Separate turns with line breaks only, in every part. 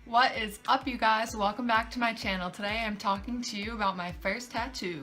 What is up, you guys? Welcome back to my channel. Today I'm talking to you about my first tattoo.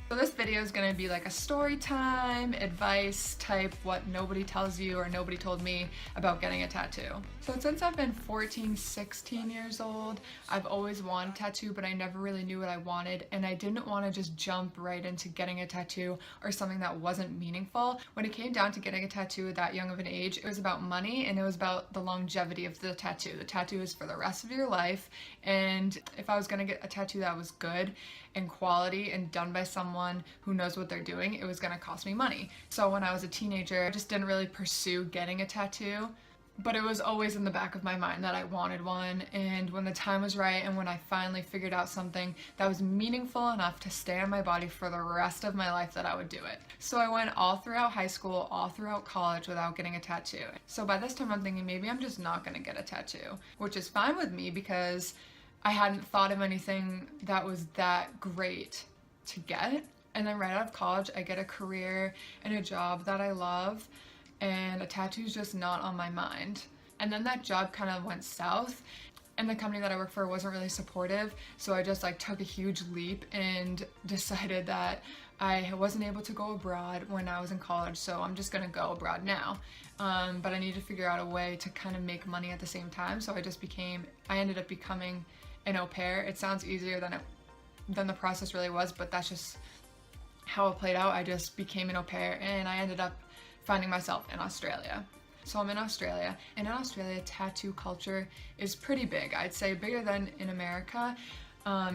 So this video is going to be like a story time, advice type, what nobody tells you or nobody told me about getting a tattoo. So since I've been 14, 16 years old, I've always wanted a tattoo, but I never really knew what I wanted, and I didn't want to just jump right into getting a tattoo or something that wasn't meaningful. When it came down to getting a tattoo at that young of an age, it was about money and it was about the longevity of the tattoo. The tattoo is for the rest of your life, and if I was going to get a tattoo that was good and quality and done by someone who knows what they're doing, it was going to cost me money. So when I was a teenager, I just didn't really pursue getting a tattoo, but it was always in the back of my mind that I wanted one. And when the time was right and when I finally figured out something that was meaningful enough to stay on my body for the rest of my life, that I would do it. So I went all throughout high school, all throughout college without getting a tattoo. So by this time I'm thinking maybe I'm just not going to get a tattoo, which is fine with me because I hadn't thought of anything that was that great to get. And then right out of college, I get a career and a job that I love, and a tattoo's just not on my mind. And then that job kind of went south, and the company that I work for wasn't really supportive, so I just took a huge leap and decided that I wasn't able to go abroad when I was in college, so I'm just gonna go abroad now. But I need to figure out a way to kind of make money at the same time, so I ended up becoming an au pair. It sounds easier than the process really was, but that's just how it played out. I just became an au pair and I ended up finding myself in Australia. So I'm in Australia, and in Australia, tattoo culture is pretty big. I'd say bigger than in America.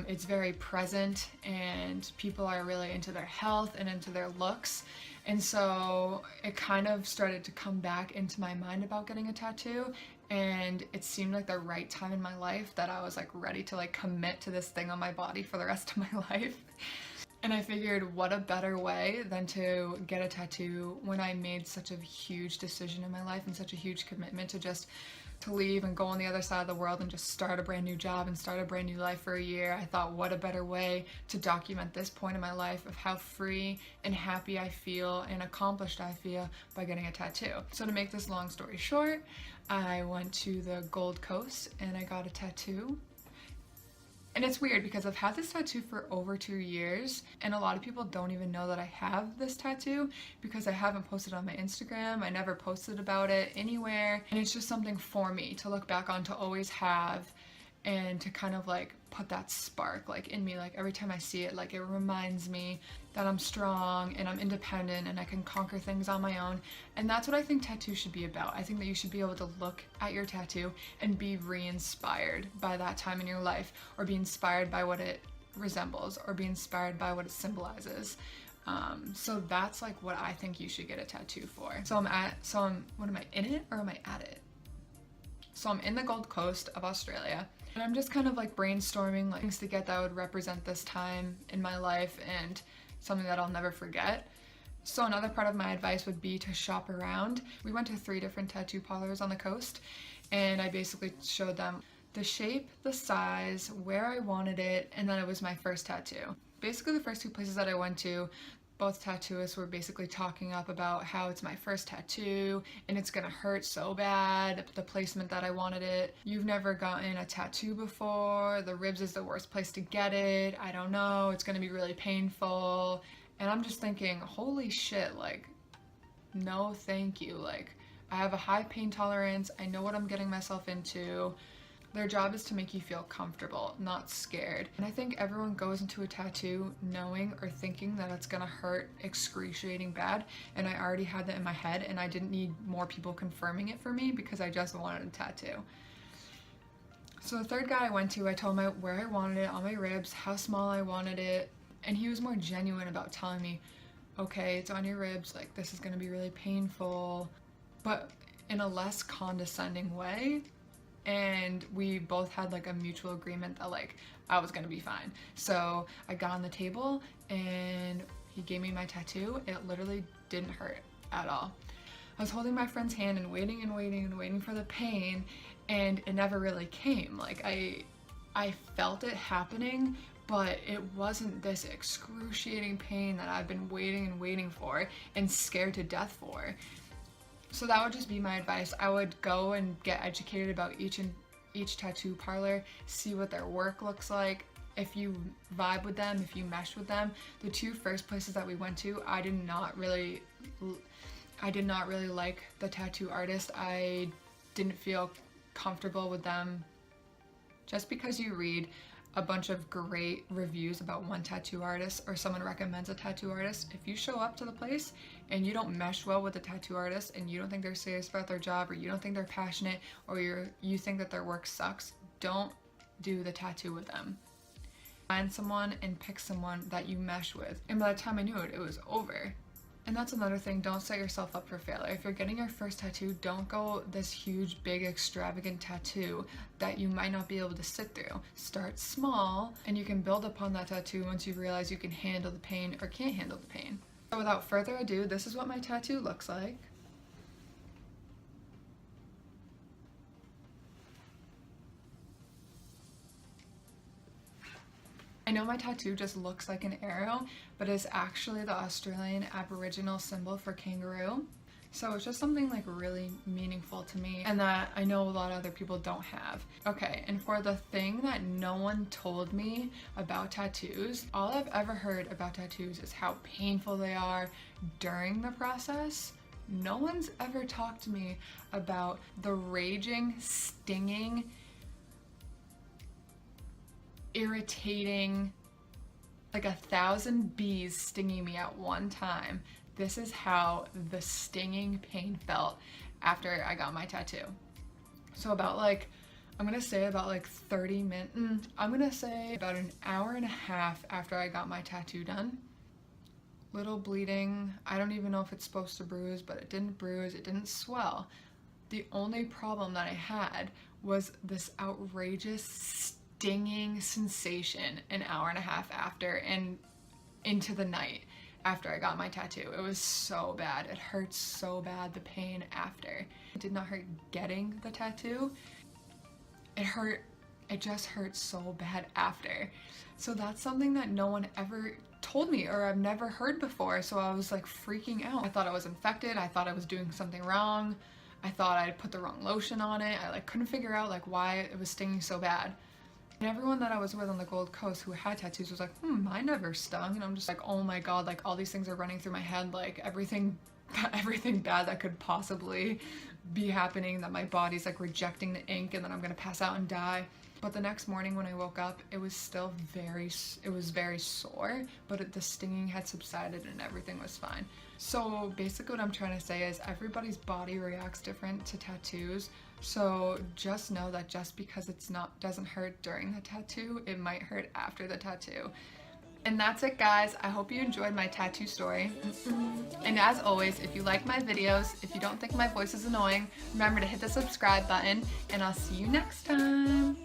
It's very present, and people are really into their health and into their looks. And so it kind of started to come back into my mind about getting a tattoo, and it seemed like the right time in my life that I was ready to commit to this thing on my body for the rest of my life. And I figured, what a better way than to get a tattoo when I made such a huge decision in my life and such a huge commitment to leave and go on the other side of the world and just start a brand new job and start a brand new life for a year. I thought, what a better way to document this point in my life of how free and happy I feel and accomplished I feel by getting a tattoo. So to make this long story short, I went to the Gold Coast and I got a tattoo. And it's weird because I've had this tattoo for over 2 years, and a lot of people don't even know that I have this tattoo because I haven't posted on my Instagram. I never posted about it anywhere, and it's just something for me to look back on, to always have, and to kind of put that spark in me. Every time I see it, it reminds me that I'm strong and I'm independent and I can conquer things on my own. And that's what I think tattoos should be about. I think that you should be able to look at your tattoo and be re-inspired by that time in your life, or be inspired by what it resembles, or be inspired by what it symbolizes. So that's what I think you should get a tattoo for. What am I in it or am I at it? So I'm in the Gold Coast of Australia, and I'm just kind of brainstorming things to get that would represent this time in my life and something that I'll never forget. So another part of my advice would be to shop around. We went to 3 different tattoo parlors on the coast, and I basically showed them the shape, the size, where I wanted it, and then it was my first tattoo. Basically the first 2 places that I went to, both tattooists were basically talking up about how it's my first tattoo and it's gonna hurt so bad, the placement that I wanted it. You've never gotten a tattoo before, the ribs is the worst place to get it, I don't know, it's gonna be really painful. And I'm just thinking, holy shit, no thank you. I have a high pain tolerance, I know what I'm getting myself into. Their job is to make you feel comfortable, not scared. And I think everyone goes into a tattoo knowing or thinking that it's gonna hurt excruciating bad, and I already had that in my head, and I didn't need more people confirming it for me because I just wanted a tattoo. So the third guy I went to, I told him where I wanted it on my ribs, how small I wanted it, and he was more genuine about telling me, okay, it's on your ribs, this is gonna be really painful, but in a less condescending way. And we both had a mutual agreement that I was gonna be fine. So I got on the table and he gave me my tattoo. It literally didn't hurt at all. I was holding my friend's hand and waiting and waiting and waiting for the pain, and it never really came. I felt it happening, but it wasn't this excruciating pain that I've been waiting and waiting for and scared to death for. So that would just be my advice. I would go and get educated about each each tattoo parlor, see what their work looks like. If you vibe with them, if you mesh with them. The two first places that we went to, I did not really like the tattoo artist. I didn't feel comfortable with them. Just because you read a bunch of great reviews about one tattoo artist, or someone recommends a tattoo artist, if you show up to the place and you don't mesh well with the tattoo artist, and you don't think they're serious about their job, or you don't think they're passionate, or you think that their work sucks, don't do the tattoo with them. Find someone and pick someone that you mesh with. And by the time I knew it, it was over. And that's another thing, don't set yourself up for failure. If you're getting your first tattoo, don't go this huge, big, extravagant tattoo that you might not be able to sit through. Start small, and you can build upon that tattoo once you realize you can handle the pain or can't handle the pain. So without further ado, this is what my tattoo looks like. I know my tattoo just looks like an arrow, but it's actually the Australian Aboriginal symbol for kangaroo. So it's just something like really meaningful to me, and that I know a lot of other people don't have. Okay, and for the thing that no one told me about tattoos, all I've ever heard about tattoos is how painful they are during the process. No one's ever talked to me about the raging, stinging, irritating, like 1,000 bees stinging me at one time. This is how the stinging pain felt after I got my tattoo. So about I'm gonna say about 30 minutes, I'm gonna say about an hour and a half after I got my tattoo done. Little bleeding. I don't even know if it's supposed to bruise, but it didn't bruise, it didn't swell. The only problem that I had was this outrageous stinging sensation an hour and a half after, and into the night after I got my tattoo. It was so bad. It hurt so bad, the pain after. It did not hurt getting the tattoo. It just hurt so bad after. So that's something that no one ever told me, or I've never heard before, so I was freaking out. I thought I was infected, I thought I was doing something wrong, I thought I'd put the wrong lotion on it. I couldn't figure out why it was stinging so bad. And everyone that I was with on the Gold Coast who had tattoos was mine never stung. And I'm just oh my god, all these things are running through my head, everything bad that could possibly be happening, that my body's rejecting the ink and then I'm gonna pass out and die. But the next morning when I woke up, it was still very sore, but the stinging had subsided and everything was fine. So basically what I'm trying to say is everybody's body reacts different to tattoos. So just know that just because doesn't hurt during the tattoo, it might hurt after the tattoo. And that's it, guys. I hope you enjoyed my tattoo story. And as always, if you like my videos, if you don't think my voice is annoying, remember to hit the subscribe button, and I'll see you next time.